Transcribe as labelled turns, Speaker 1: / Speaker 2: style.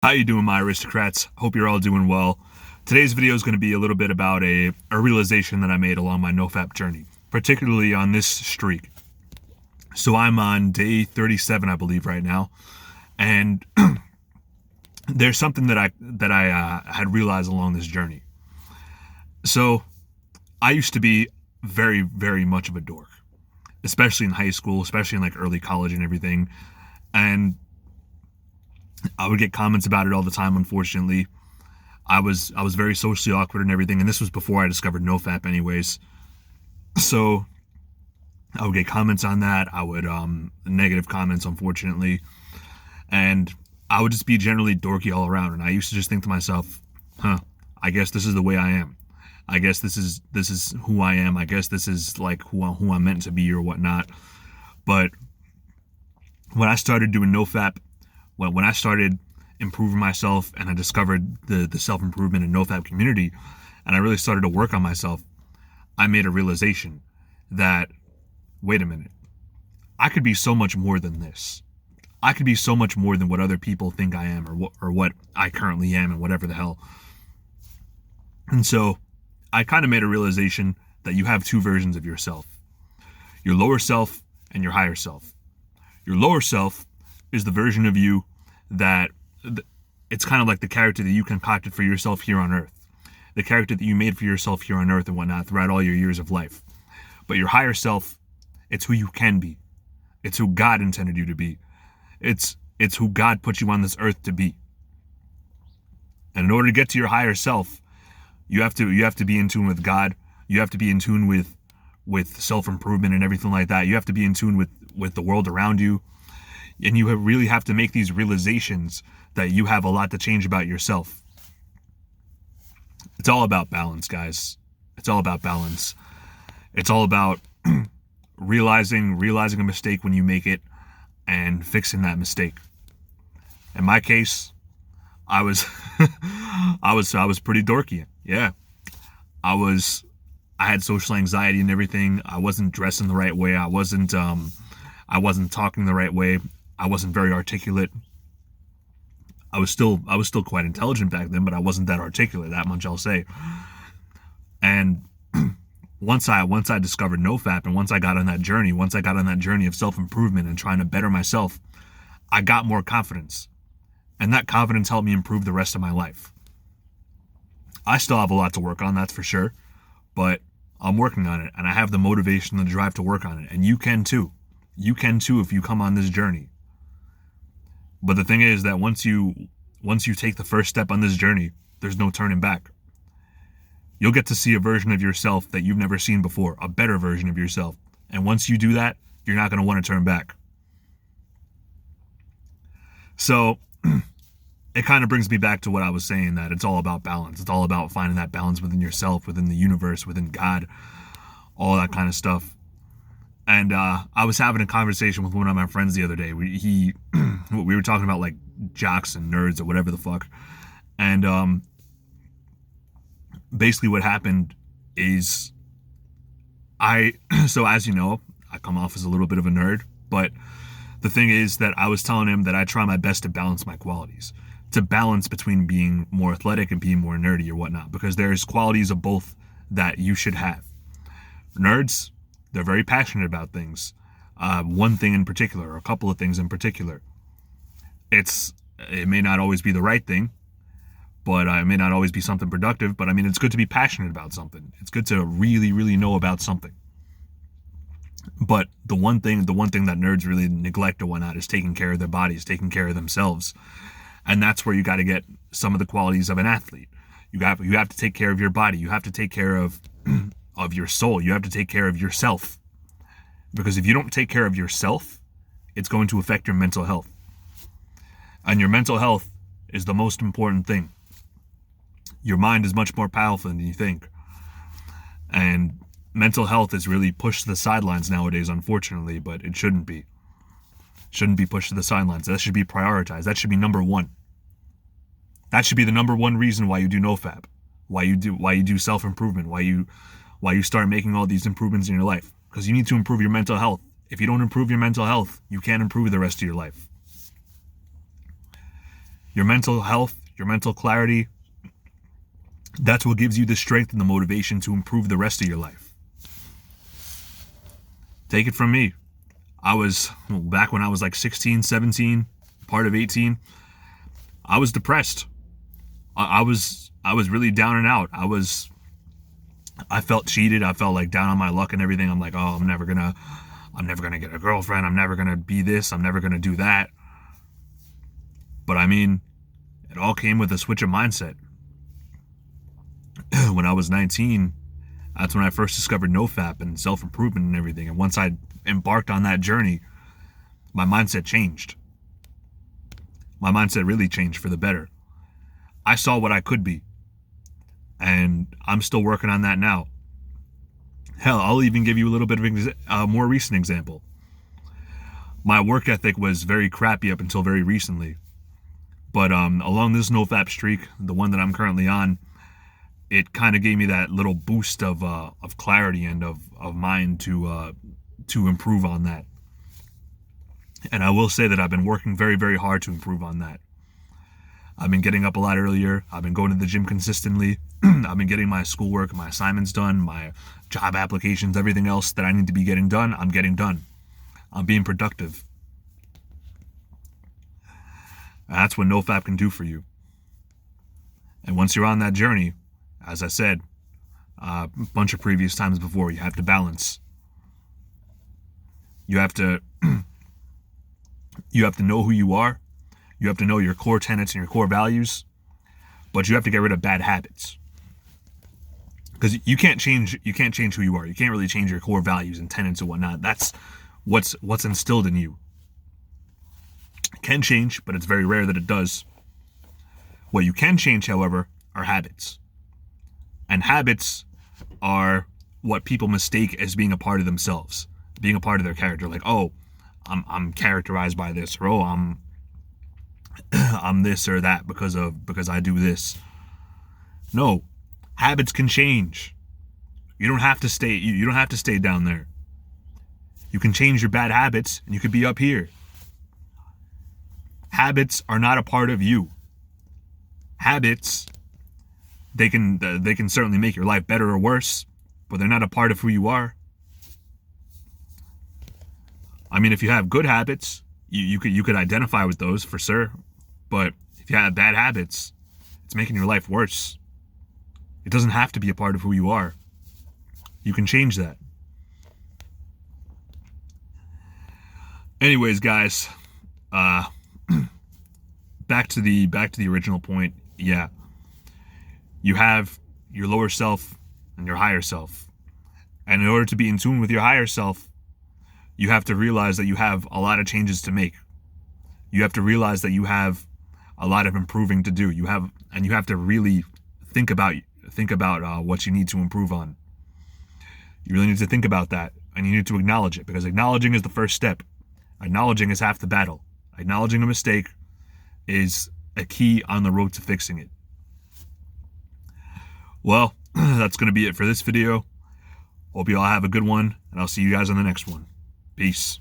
Speaker 1: How you doing, my aristocrats? Hope you're all doing well. Today's video is going to be a little bit about a realization that I made along my NoFap journey, particularly on this streak. So I'm on day 37, I believe, right now, and there's something that I had realized along this journey. So I used to be very, very much of a dork, especially in high school, especially in like early college and everything, and I would get comments about it all the time. Unfortunately, I was very socially awkward and everything, and this was before I discovered NoFap, anyways. So I would get comments on that. I would negative comments, unfortunately, and I would just be generally dorky all around. And I used to just think to myself, I guess this is the way I am. I guess this is who I am. I guess this is like who I'm meant to be or whatnot. But when I started doing NoFap, when I started improving myself and I discovered the self-improvement and NoFap community, and I really started to work on myself, I made a realization that, wait a minute, I could be so much more than this. I could be so much more than what other people think I am, or what I currently am, and whatever the hell. And so I kind of made a realization that you have two versions of yourself: your lower self and your higher self. Your lower self is the version of you that it's kind of like the character that you concocted for yourself here on Earth, the character that you made for yourself here on Earth and whatnot throughout all your years of life. But your higher self, it's who you can be. It's who God intended you to be. It's who God put you on this earth to be. And in order to get to your higher self, you have to be in tune with God. You have to be in tune with self-improvement and everything like that. You have to be in tune with the world around you. And you really have to make these realizations that you have a lot to change about yourself. It's all about balance, guys. It's all about balance. It's all about realizing a mistake when you make it and fixing that mistake. In my case, I was I was pretty dorky. Yeah. I had social anxiety and everything. I wasn't dressing the right way. I wasn't talking the right way. I wasn't very articulate. I was still quite intelligent back then, but I wasn't that articulate, that much I'll say. And once I discovered NoFap, and once I got on that journey of self-improvement and trying to better myself, I got more confidence. And that confidence helped me improve the rest of my life. I still have a lot to work on, that's for sure, but I'm working on it, and I have the motivation and the drive to work on it, and you can too. You can too if you come on this journey. But the thing is that once you take the first step on this journey, there's no turning back. You'll get to see a version of yourself that you've never seen before, a better version of yourself. And once you do that, you're not going to want to turn back. So it kind of brings me back to what I was saying, that it's all about balance. It's all about finding that balance within yourself, within the universe, within God, all that kind of stuff. And I was having a conversation with one of my friends the other day. We were talking about like jocks and nerds or whatever the fuck. And basically what happened is so as you know, I come off as a little bit of a nerd, but the thing is that I was telling him that I try my best to balance my qualities, to balance between being more athletic and being more nerdy or whatnot, because there's qualities of both that you should have. Nerds, they're very passionate about things. One thing in particular, or a couple of things in particular. It may not always be the right thing, but it may not always be something productive, but I mean, it's good to be passionate about something. It's good to really, really know about something. But the one thing that nerds really neglect or whatnot is taking care of their bodies, taking care of themselves. And that's where you got to get some of the qualities of an athlete. You have to take care of your body. You have to take care of your soul. You have to take care of yourself. Because if you don't take care of yourself, it's going to affect your mental health. And your mental health is the most important thing. Your mind is much more powerful than you think. And mental health is really pushed to the sidelines nowadays, unfortunately, but it shouldn't be. It shouldn't be pushed to the sidelines. That should be prioritized. That should be number one. That should be the number one reason why you do NoFap, why you do self-improvement, why you start making all these improvements in your life. Because you need to improve your mental health. If you don't improve your mental health, you can't improve the rest of your life. Your mental health, your mental clarity, that's what gives you the strength and the motivation to improve the rest of your life. Take it from me. Back when I was like 16, 17, part of 18, I was depressed. I was really down and out. I felt cheated. I felt like down on my luck and everything. I'm like, oh, I'm never gonna get a girlfriend. I'm never gonna be this. I'm never gonna do that. But I mean, it all came with a switch of mindset. When I was 19, that's when I first discovered NoFap and self-improvement and everything. And once I embarked on that journey, my mindset changed. My mindset really changed for the better. I saw what I could be. And I'm still working on that now. Hell, I'll even give you a little bit of a more recent example. My work ethic was very crappy up until very recently. But along this NoFap streak, the one that I'm currently on, it kind of gave me that little boost of clarity and of mind to improve on that. And I will say that I've been working very, very hard to improve on that. I've been getting up a lot earlier. I've been going to the gym consistently. I've been getting my schoolwork, my assignments done, my job applications, everything else that I need to be getting done, I'm getting done. I'm being productive. That's what NoFap can do for you. And once you're on that journey, as I said a bunch of previous times before, you have to balance. You have to know who you are. You have to know your core tenets and your core values, but you have to get rid of bad habits. Because you can't change who you are. You can't really change your core values and tenets and whatnot. That's what's instilled in you. It can change, but it's very rare that it does. What you can change, however, are habits. And habits are what people mistake as being a part of themselves, being a part of their character. Like, oh, I'm characterized by this, or oh, I'm this or that because I do this. No, habits can change. You don't have to stay. You don't have to stay down there. You can change your bad habits, and you could be up here. Habits are not a part of you. Habits, they can certainly make your life better or worse, but they're not a part of who you are. I mean, if you have good habits, you could identify with those for sure. But if you have bad habits, it's making your life worse. It doesn't have to be a part of who you are. You can change that. Anyways, guys, back to the original point. Yeah. You have your lower self and your higher self. And in order to be in tune with your higher self, you have to realize that you have a lot of changes to make. You have to realize that you have a lot of improving to do. You have to really think about what you need to improve on. You really need to think about that, and you need to acknowledge it, because acknowledging is the first step. Acknowledging is half the battle. Acknowledging a mistake is a key on the road to fixing it. Well, that's going to be it for this video. Hope you all have a good one, and I'll see you guys on the next one. Peace.